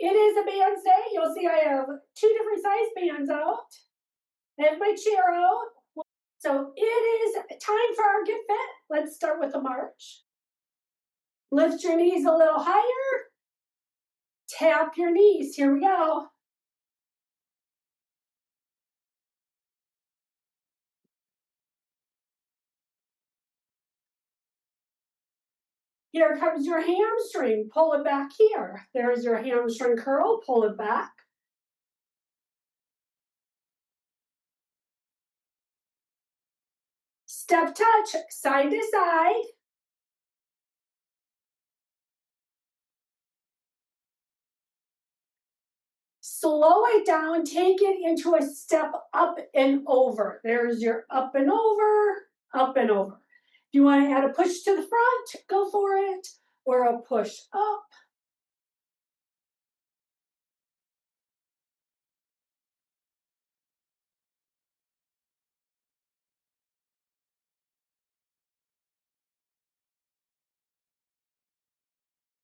It is a bands day. You'll see I have 2 different size bands out. I have my chair out. So it is time for our Get Fit. Let's start with the march. Lift your knees a little higher. Tap your knees. Here we go. Here comes your hamstring. Pull it back here. There's your hamstring curl. Pull it back. Step touch, side to side. Slow it down, take it into a step up and over. There's your up and over, up and over. If you want to add a push to the front, go for it, or a push up.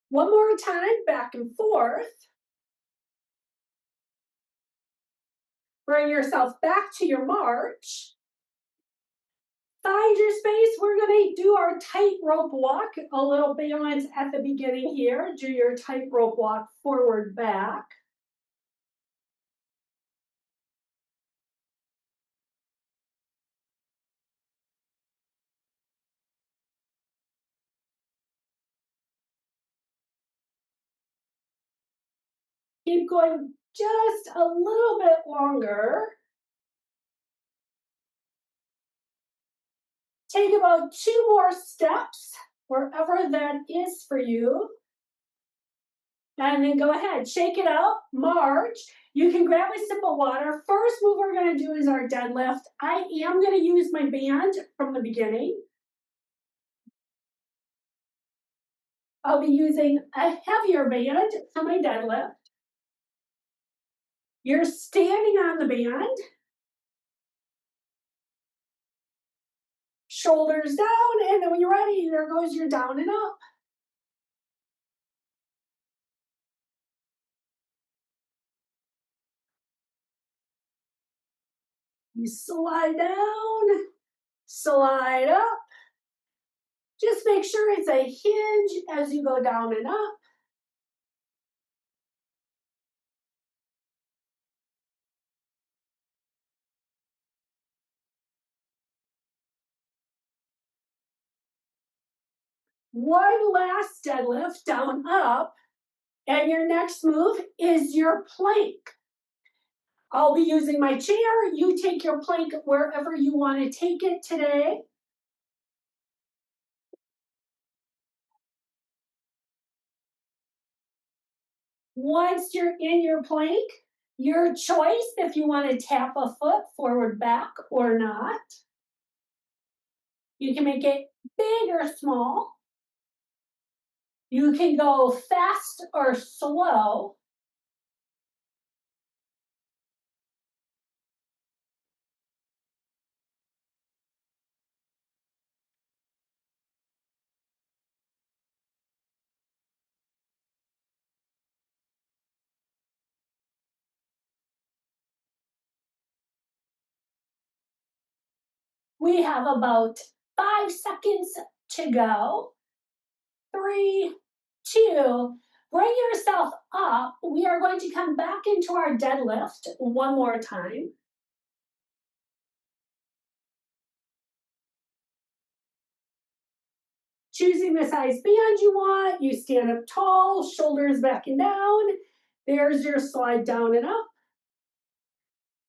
One more time, back and forth. Bring yourself back to your march. Find your space. We're going to do our tightrope walk. A little balance at the beginning here. Do your tightrope walk forward, back. Keep going just a little bit longer. Take about 2 more steps, wherever that is for you. And then go ahead, shake it out, march. You can grab a sip of water. First move we're gonna do is our deadlift. I am gonna use my band from the beginning. I'll be using a heavier band for my deadlift. You're standing on the band. Shoulders down, and then when you're ready, there goes your down and up. You slide down, slide up. Just make sure it's a hinge as you go down and up. One last deadlift, down, up. And your next move is your plank. I'll be using my chair. You take your plank wherever you want to take it today. Once you're in your plank, your choice if you want to tap a foot forward, back, or not. You can make it big or small. You can go fast or slow. We have about 5 seconds to go. 3, 2, bring yourself up. We are going to come back into our deadlift one more time. Choosing the size band you want, you stand up tall, shoulders back and down. There's your slide down and up.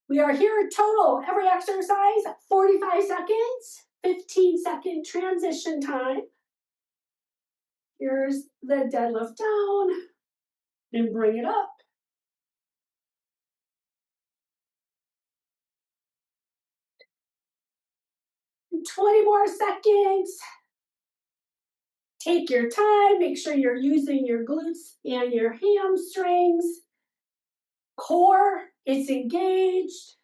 We are here total, every exercise, 45 seconds, 15-second transition time. Here's the deadlift down, and bring it up. 20 more seconds. Take your time, make sure you're using your glutes and your hamstrings. Core is engaged.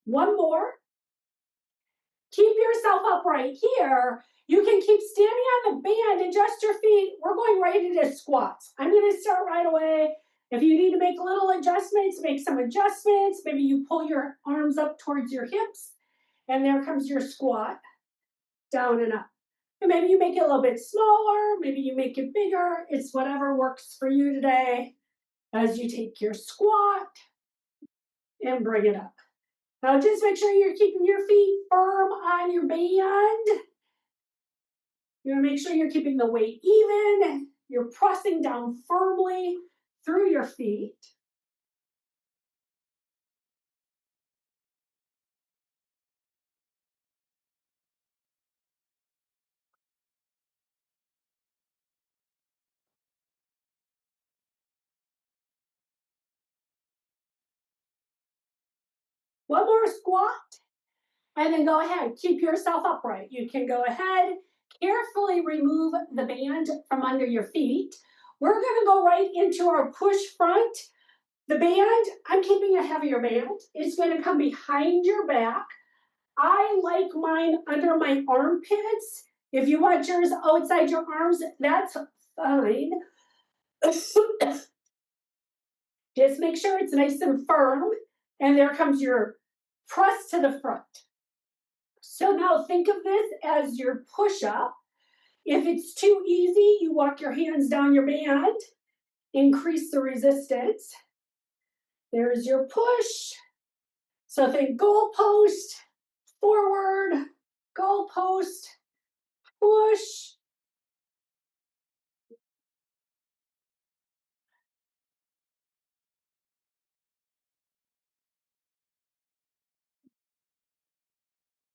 One more. keep yourself upright here. You can keep standing on the band, adjust your feet. We're going right into squats. I'm gonna start right away. If you need to make little adjustments, make some adjustments. Maybe you pull your arms up towards your hips, and there comes your squat, down and up. And maybe you make it a little bit smaller, maybe you make it bigger. It's whatever works for you today as you take your squat and bring it up. Now just make sure you're keeping your feet firm on your band. You want to make sure you're keeping the weight even. You're pressing down firmly through your feet. One more squat, and then go ahead, keep yourself upright. You can go ahead, carefully remove the band from under your feet. We're gonna go right into our push front. The band, I'm keeping a heavier band. It's gonna come behind your back. I like mine under my armpits. If you want yours outside your arms, that's fine. Just make sure it's nice and firm. And there comes your press to the front. So now think of this as your push-up. If it's too easy, you walk your hands down your band, increase the resistance. There's your push. So think goalpost, forward, goalpost, push.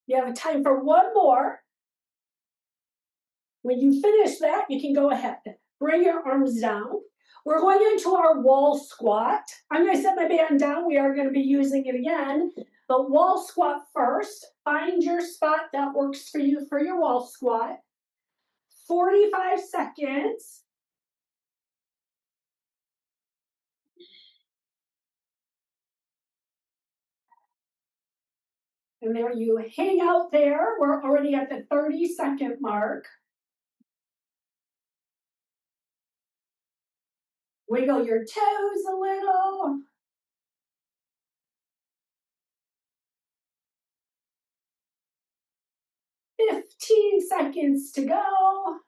You have time for one more. When you finish that, you can go ahead. Bring your arms down. We're going into our wall squat. I'm going to set my band down. We are going to be using it again. But wall squat first. Find your spot that works for you for your wall squat. 45 seconds. And there you hang out there. We're already at the 30-second mark. Wiggle your toes a little. 15 seconds to go.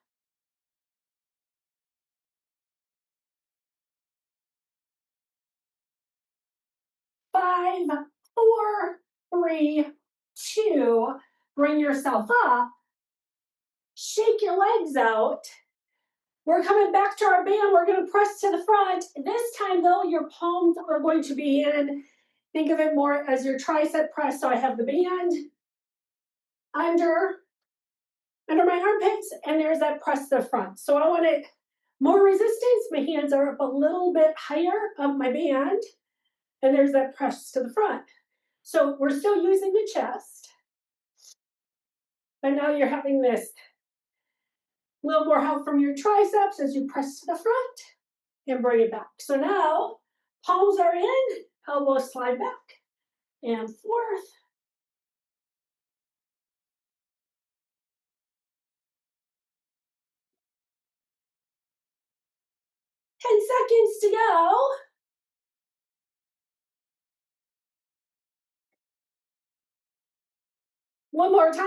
5, 4, 3, 2. Bring yourself up. Shake your legs out. We're coming back to our band. We're going to press to the front. This time, though, your palms are going to be in. Think of it more as your tricep press. So I have the band under my armpits, and there's that press to the front. So I want it more resistance. My hands are up a little bit higher of my band, and there's that press to the front. So we're still using the chest, but now you're having this little more help from your triceps as you press to the front and bring it back. So now palms are in, elbows slide back and forth. 10 seconds to go. One more time.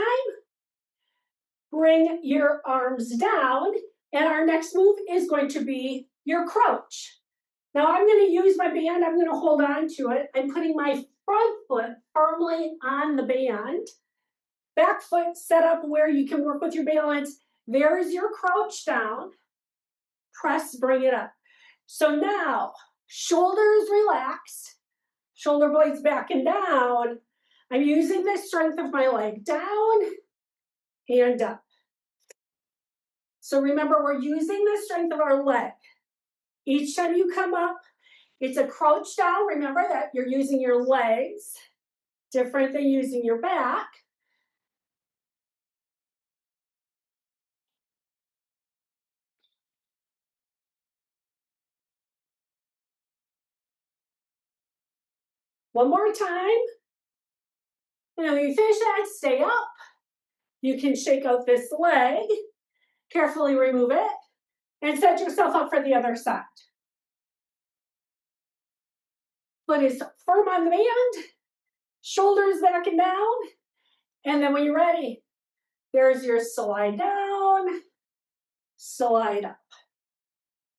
Bring your arms down, and our next move is going to be your crouch. Now I'm going to use my band. I'm going to hold on to it. I'm putting my front foot firmly on the band. Back foot set up where you can work with your balance. There is your crouch down. Press, bring it up. So now, shoulders relaxed, shoulder blades back and down. I'm using the strength of my leg down and up. So remember, we're using the strength of our leg. Each time you come up, it's a crouch down. Remember that you're using your legs, different than using your back. One more time. And when you finish that, stay up. You can shake out this leg, carefully remove it, and set yourself up for the other side. Foot is firm on the band, shoulders back and down, and then when you're ready, there's your slide down, slide up,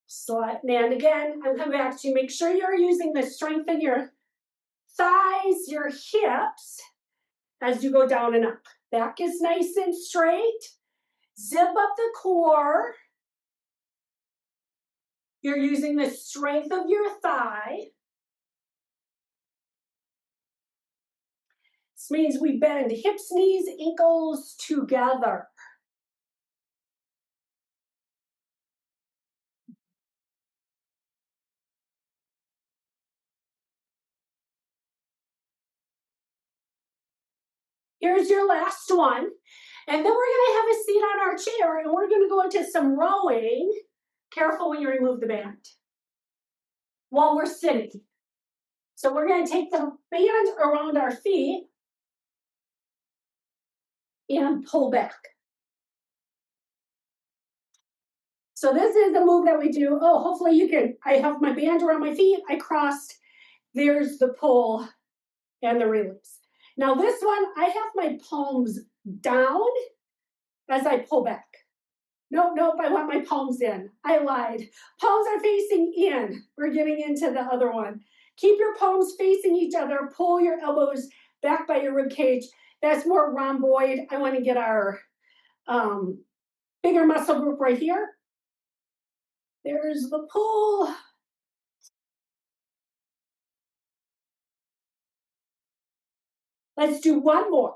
slide, and again, I'll come back to make sure you're using the strength in your thighs, your hips, as you go down and up. Back is nice and straight. Zip up the core. You're using the strength of your thigh. This means we bend hips, knees, ankles together. Here's your last one. And then we're gonna have a seat on our chair and we're gonna go into some rowing. Careful when you remove the band while we're sitting. So we're gonna take the band around our feet and pull back. So this is the move that we do. Oh, hopefully you can, I have my band around my feet, I crossed, there's the pull and the release. Now this one, I have my palms down as I pull back. Nope, I want my palms in. I lied. Palms are facing in. We're getting into the other one. Keep your palms facing each other. Pull your elbows back by your rib cage. That's more rhomboid. I want to get our bigger muscle group right here. There's the pull. Let's do one more.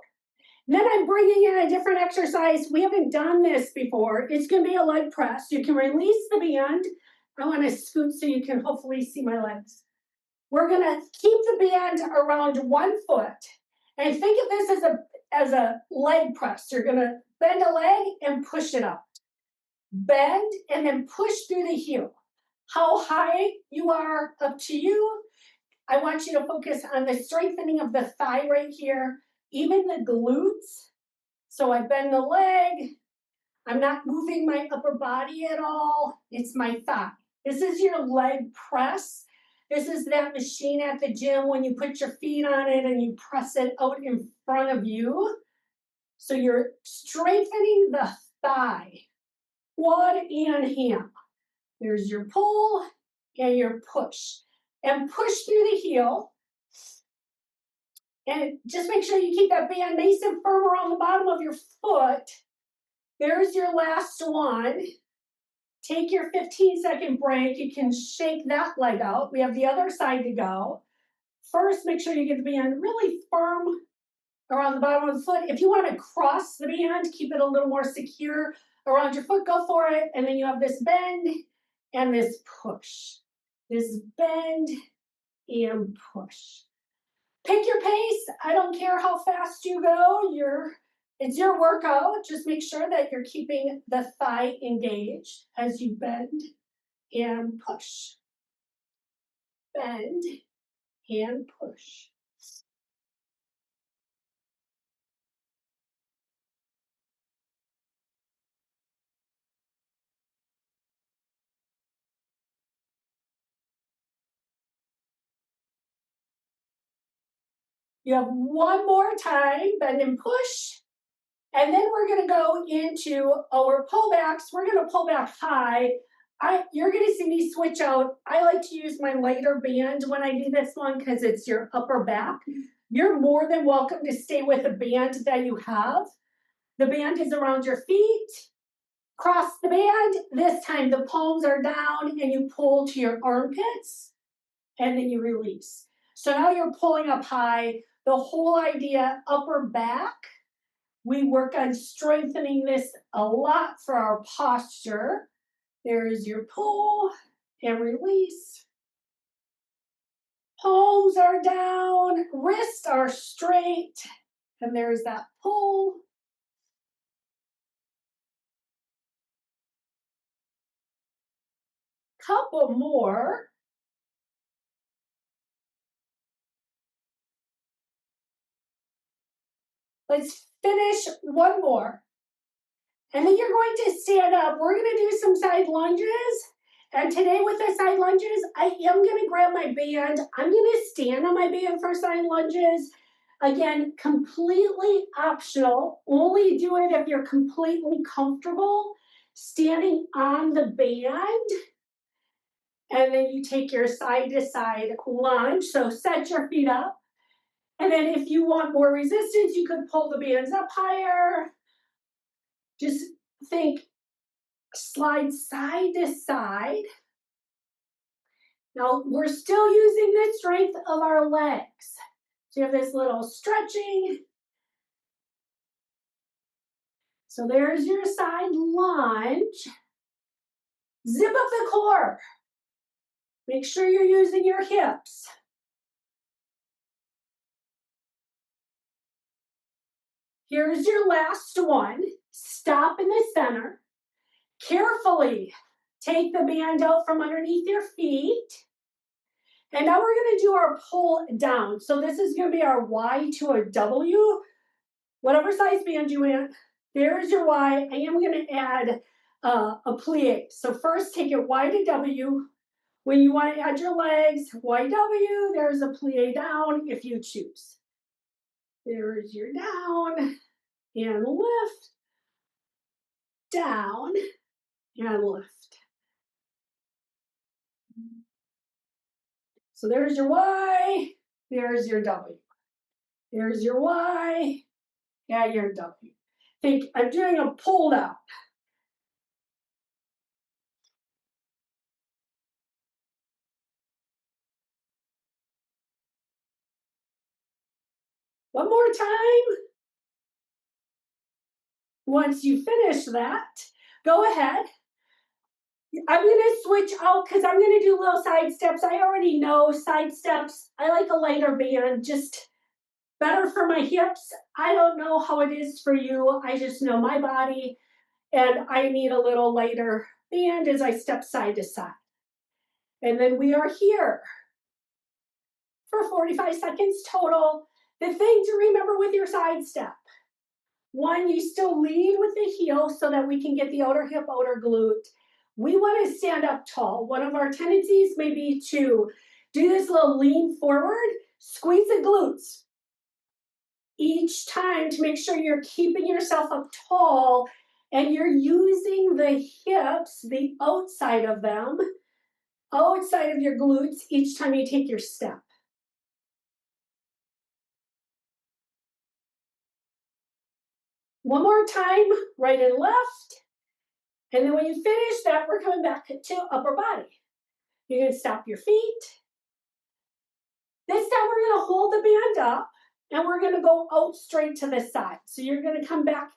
Then I'm bringing in a different exercise. We haven't done this before. It's going to be a leg press. You can release the band. I want to scoot so you can hopefully see my legs. We're going to keep the band around 1 foot. And think of this as a leg press. You're going to bend a leg and push it up. Bend and then push through the heel. How high you are, up to you. I want you to focus on the strengthening of the thigh right here, even the glutes. So I bend the leg. I'm not moving my upper body at all. It's my thigh. This is your leg press. This is that machine at the gym when you put your feet on it and you press it out in front of you. So you're strengthening the thigh, quad and ham. There's your pull and your push. And push through the heel. And just make sure you keep that band nice and firm around the bottom of your foot. There's your last one. Take your 15-second break. You can shake that leg out. We have the other side to go. First, make sure you get the band really firm around the bottom of the foot. If you want to cross the band, keep it a little more secure around your foot, go for it. And then you have this bend and this push. This bend and push. Pick your pace. I don't care how fast you go. It's your workout. Just make sure that you're keeping the thigh engaged as you bend and push. Bend and push. You have one more time, bend and push. And then we're going to go into our pullbacks. We're going to pull back high. You're going to see me switch out. I like to use my lighter band when I do this one because it's your upper back. You're more than welcome to stay with the band that you have. The band is around your feet. Cross the band. This time the palms are down and you pull to your armpits and then you release. So now you're pulling up high. The whole idea, upper back. We work on strengthening this a lot for our posture. There is your pull and release. Palms are down, wrists are straight, and there's that pull. Couple more. Let's Finish one more. And then you're going to stand up. We're going to do some side lunges. And today with the side lunges, I am going to grab my band. I'm going to stand on my band for side lunges. Again, completely optional. Only do it if you're completely comfortable standing on the band. And then you take your side to side lunge. So set your feet up. And then if you want more resistance, you could pull the bands up higher. Just think, slide side to side. Now we're still using the strength of our legs. So you have this little stretching. So there's your side lunge. Zip up the core. Make sure you're using your hips. Here's your last one. Stop in the center. Carefully take the band out from underneath your feet. And now we're going to do our pull down. So this is going to be our Y to a W. Whatever size band you want, there's your Y. I am going to add a plie. So first take it Y to W. When you want to add your legs, YW, there's a plie down if you choose. There's your down and lift, down and lift. So there's your Y, there's your W. There's your Y and your W. Think I'm doing a pull down. One more time. Once you finish that, go ahead. I'm going to switch out because I'm going to do little side steps. I already know side steps. I like a lighter band, just better for my hips. I don't know how it is for you. I just know my body, and I need a little lighter band as I step side to side. And then we are here for 45 seconds total. The thing to remember with your side step, one, you still lead with the heel so that we can get the outer hip, outer glute. We want to stand up tall. One of our tendencies may be to do this little lean forward, squeeze the glutes each time to make sure you're keeping yourself up tall and you're using the hips, the outside of them, outside of your glutes each time you take your step. One more time, right and left. And then when you finish that, we're coming back to upper body. You're going to stop your feet. This time we're going to hold the band up and we're going to go out straight to the side. So you're going to come back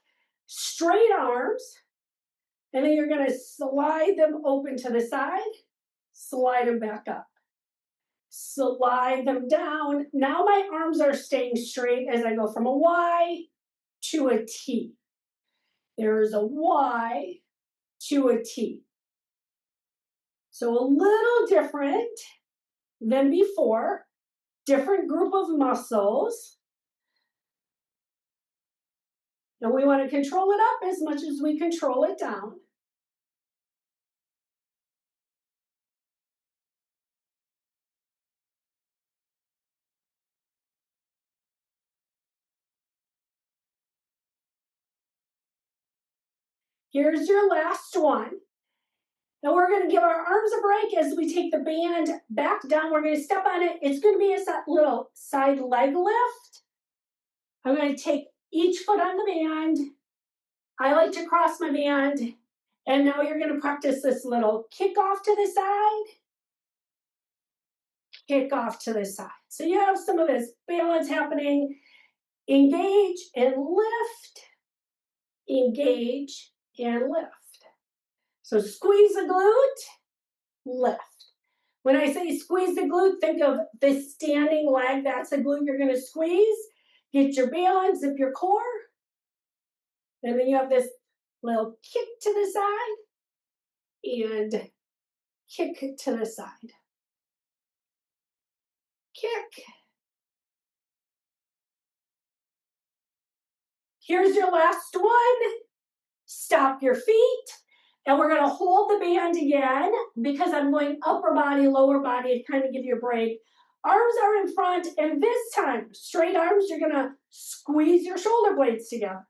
straight arms and then you're going to slide them open to the side, slide them back up, slide them down. Now my arms are staying straight as I go from a Y to a T. There's a Y to a T. So a little different than before, different group of muscles. And we want to control it up as much as we control it down. Here's your last one. Now we're going to give our arms a break as we take the band back down. We're going to step on it. It's going to be a little side leg lift. I'm going to take each foot on the band. I like to cross my band. And now you're going to practice this little kick off to the side, kick off to the side. So you have some of this balance happening. Engage and lift, engage and lift. So squeeze the glute, lift. When I say squeeze the glute, think of this standing leg. That's the glute you're going to squeeze. Get your balance, zip your core. And then you have this little kick to the side and kick to the side. Kick, Here's your last one. Stop your feet. And we're going to hold the band again because I'm going upper body, lower body to kind of give you a break. Arms are in front, and this time, straight arms, you're going to squeeze your shoulder blades together.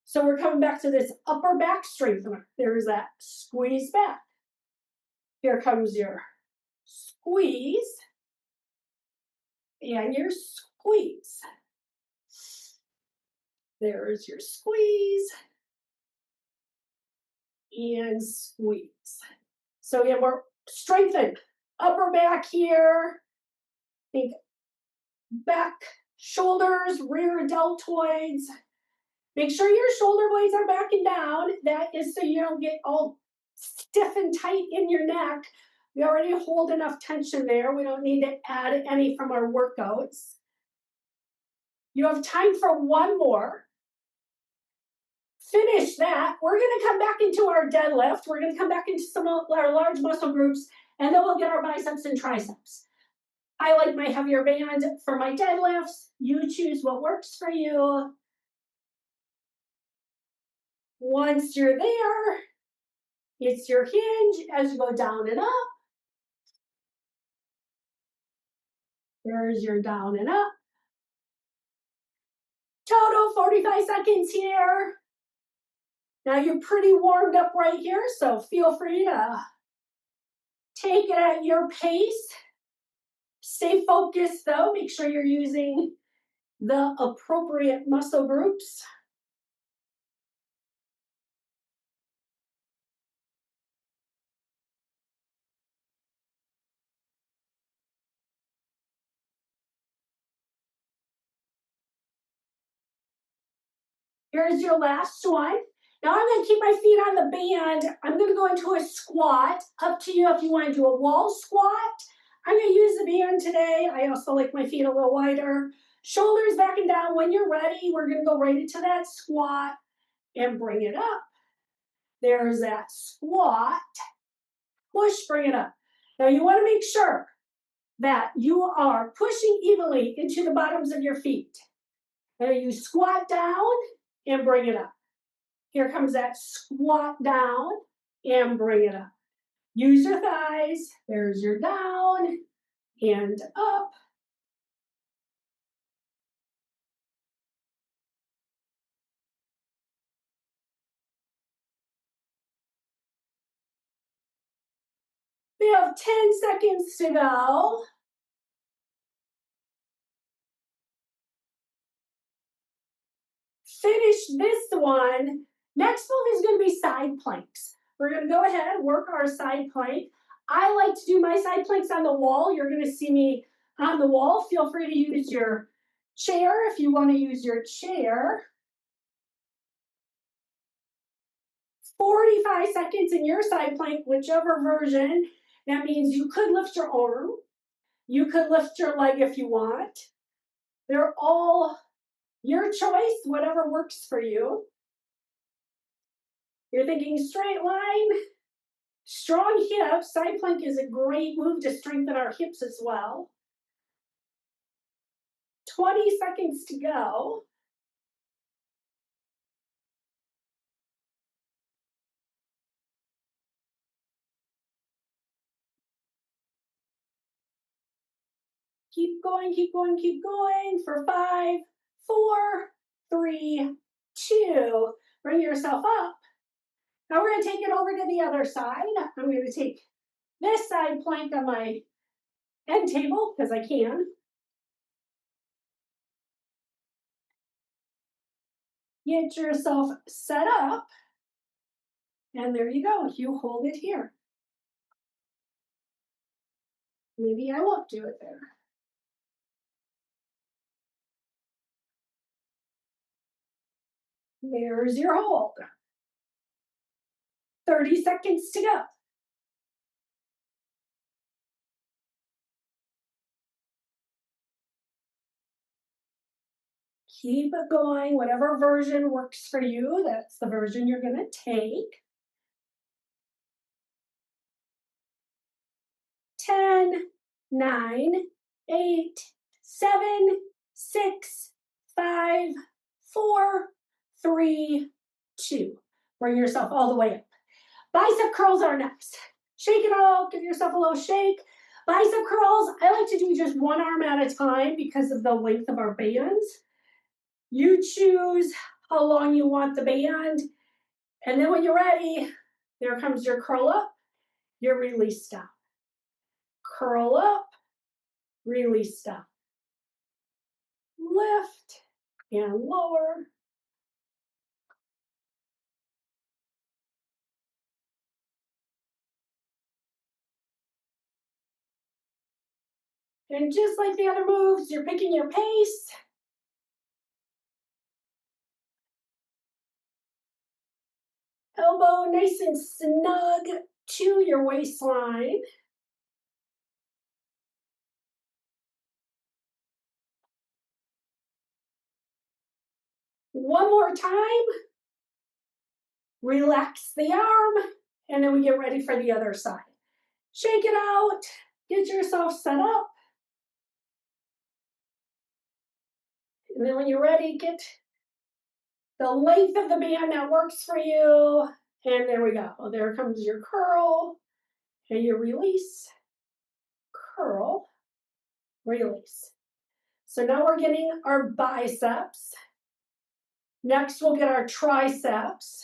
So we're coming back to this upper back strengthener. There's that squeeze back. Here comes your squeeze and your squeeze. There's your squeeze and squeeze. So again, we're strengthened upper back here. Think back, shoulders, rear deltoids. Make sure your shoulder blades are back and down. That is so you don't get all stiff and tight in your neck. We already hold enough tension there. We don't need to add any from our workouts. You have time for one more. Finish that. We're going to come back into our deadlift. We're going to come back into some of our large muscle groups, and then we'll get our biceps and triceps. I like my heavier band for my deadlifts. You choose what works for you. Once you're there, it's your hinge as you go down and up. There's your down and up. Total 45 seconds here. Now you're pretty warmed up right here, so feel free to take it at your pace. Stay focused though. Make sure you're using the appropriate muscle groups. Here's your last one. Now I'm going to keep my feet on the band. I'm going to go into a squat. Up to you if you want to do a wall squat. I'm going to use the band today. I also like my feet a little wider. Shoulders back and down. When you're ready, we're going to go right into that squat and bring it up. There's that squat. Push, bring it up. Now you want to make sure that you are pushing evenly into the bottoms of your feet. And you squat down and bring it up. Here comes that squat down and bring it up. Use your thighs. There's your down and up. We have 10 seconds to go. Finish this one. Next move is going to be side planks. We're going to go ahead and work our side plank. I like to do my side planks on the wall. You're going to see me on the wall. Feel free to use your chair if you want to use your chair. 45 seconds in your side plank, whichever version. That means you could lift your arm. You could lift your leg if you want. They're all your choice, whatever works for you. You're thinking straight line, strong hips. Side plank is a great move to strengthen our hips as well. 20 seconds to go. Keep going, keep going, keep going for 5, 4, 3, 2. Bring yourself up. Now we're going to take it over to the other side. I'm going to take this side plank on my end table because I can. Get yourself set up. And there you go. You hold it here. Maybe I won't do it there. There's your hold. 30 seconds to go. Keep it going. Whatever version works for you, that's the version you're going to take. 10, 9, 8, 7, 6, 5, 4, 3, 2. Bring yourself all the way up. Bicep curls are next. Shake it out, give yourself a little shake. Bicep curls, I like to do just one arm at a time because of the length of our bands. You choose how long you want the band. And then when you're ready, there comes your curl up, your release down. Curl up, release down. Lift and lower. And just like the other moves, you're picking your pace. Elbow nice and snug to your waistline. One more time. Relax the arm, and then we get ready for the other side. Shake it out. Get yourself set up. And then when you're ready, get the length of the band that works for you. And there we go. Well, there comes your curl and your release. Curl, release. So now we're getting our biceps. Next, we'll get our triceps.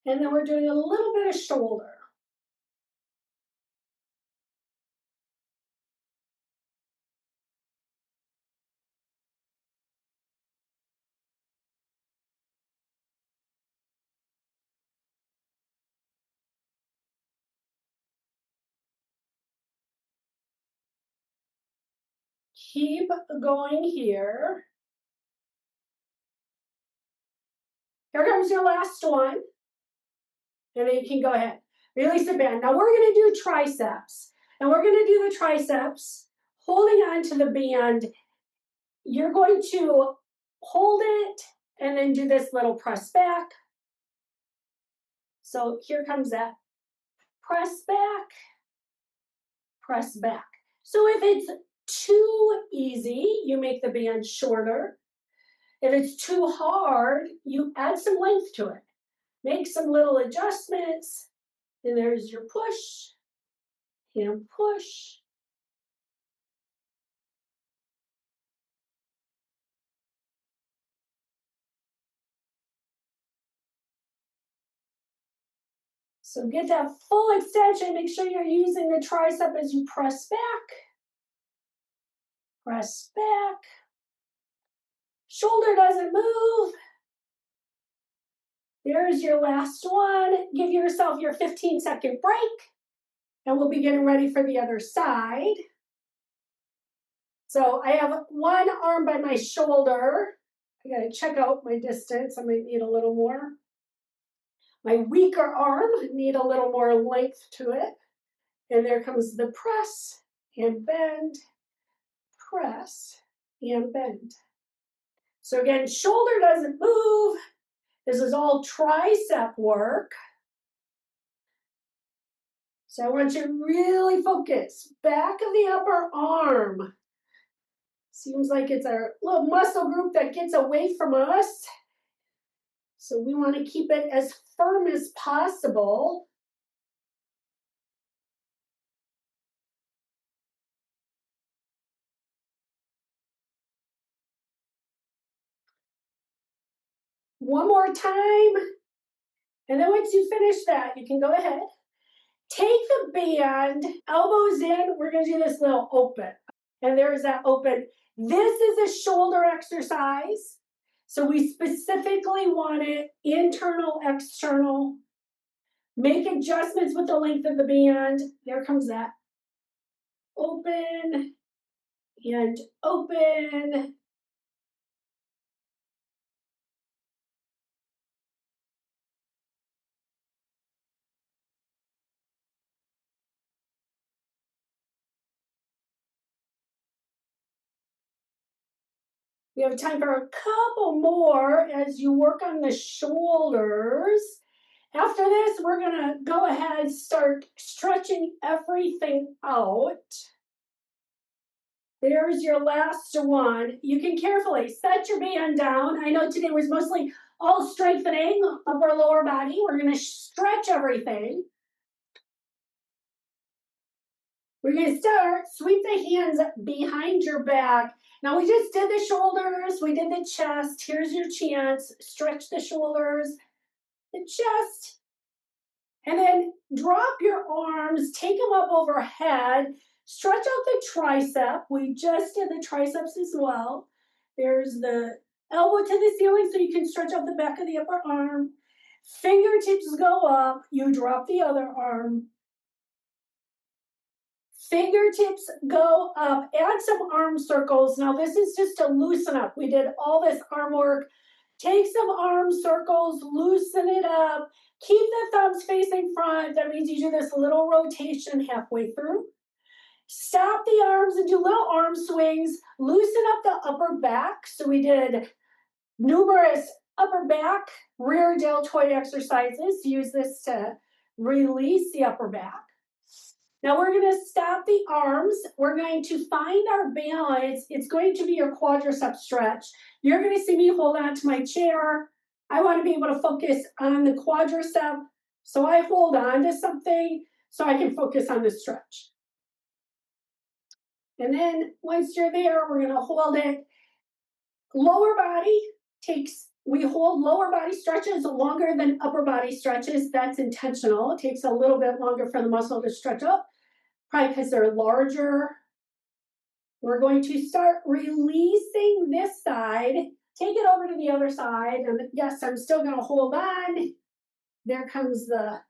And then we're doing a little bit of shoulder. Keep going here. Here comes your last one. And then you can go ahead. Release the band. Now we're going to do triceps. And we're going to do the triceps holding on to the band. You're going to hold it and then do this little press back. So here comes that. Press back, press back. So if it's too easy, you make the band shorter. If it's too hard, you add some length to it. Make some little adjustments. And there's your push and push. So get that full extension. Make sure you're using the tricep as you press back. Press back. Shoulder doesn't move. There's your last one. Give yourself your 15-second break. And we'll be getting ready for the other side. So I have one arm by my shoulder. I gotta check out my distance. I might need a little more. My weaker arm need a little more length to it. And there comes the press and bend, press and bend. So again, shoulder doesn't move. This is all tricep work. So I want you to really focus. Back of the upper arm. Seems like it's our little muscle group that gets away from us. So we want to keep it as firm as possible. One more time. And then once you finish that, you can go ahead. Take the band, elbows in. We're going to do this little open. And there's that open. This is a shoulder exercise. So we specifically want it internal, external. Make adjustments with the length of the band. There comes that. Open and open. We have time for a couple more as you work on the shoulders. After this, we're gonna go ahead and start stretching everything out. There's your last one. You can carefully set your band down. I know today was mostly all strengthening upper lower body. We're going to stretch everything. We're going to start, sweep the hands behind your back. Now we just did the shoulders, we did the chest. Here's your chance. Stretch the shoulders, the chest, and then drop your arms, take them up overhead, stretch out the tricep. We just did the triceps as well. There's the elbow to the ceiling so you can stretch out the back of the upper arm. Fingertips go up, you drop the other arm. Fingertips go up, add some arm circles. Now this is just to loosen up. We did all this arm work. Take some arm circles, loosen it up. Keep the thumbs facing front. That means you do this little rotation halfway through. Stop the arms and do little arm swings. Loosen up the upper back. So we did numerous upper back, rear deltoid exercises. Use this to release the upper back. Now we're going to stop the arms. We're going to find our balance. It's going to be your quadricep stretch. You're going to see me hold on to my chair. I want to be able to focus on the quadricep. So I hold on to something so I can focus on the stretch. And then once you're there, we're going to hold it. Lower body we hold lower body stretches longer than upper body stretches. That's intentional. It takes a little bit longer for the muscle to stretch up, probably because they're larger. We're going to start releasing this side. Take it over to the other side. And yes, I'm still going to hold on. There comes the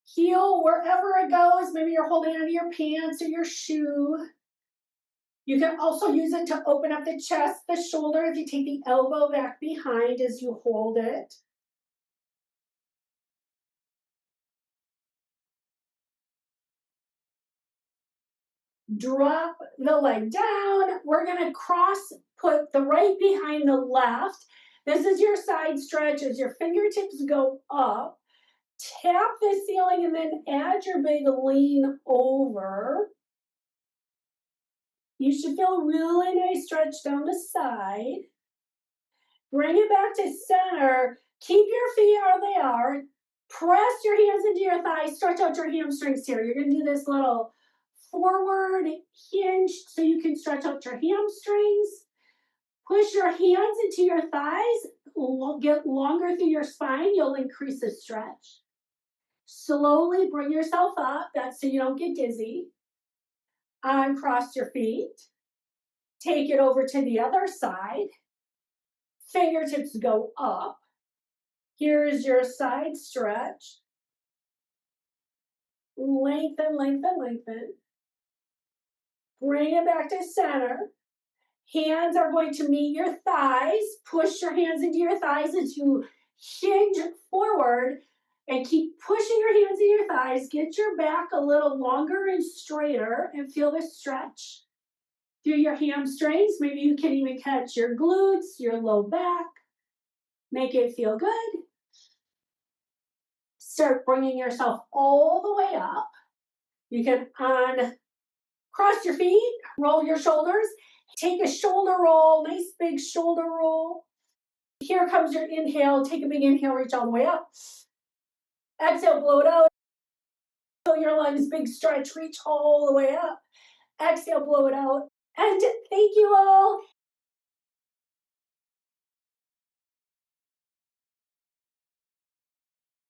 heel, wherever it goes. Maybe you're holding onto your pants or your shoe. You can also use it to open up the chest, the shoulder, if you take the elbow back behind as you hold it. Drop the leg down. We're going to put the right behind the left. This is your side stretch as your fingertips go up. Tap the ceiling and then add your big lean over. You should feel a really nice stretch down the side. Bring it back to center. Keep your feet how they are. Press your hands into your thighs. Stretch out your hamstrings here. You're going to do this little forward hinge so you can stretch out your hamstrings. Push your hands into your thighs. Get longer through your spine. You'll increase the stretch. Slowly bring yourself up. That's so you don't get dizzy. Uncross your feet. Take it over to the other side. Fingertips go up. Here's your side stretch. Lengthen, lengthen, lengthen. Bring it back to center. Hands are going to meet your thighs. Push your hands into your thighs as you hinge forward and keep pushing your hands into your thighs. Get your back a little longer and straighter and feel the stretch through your hamstrings. Maybe you can even catch your glutes, your low back. Make it feel good. Start bringing yourself all the way up. You can cross your feet, roll your shoulders. Take a shoulder roll, nice big shoulder roll. Here comes your inhale. Take a big inhale, reach all the way up. Exhale, blow it out. Fill your lungs, big stretch, reach all the way up. Exhale, blow it out. And thank you all.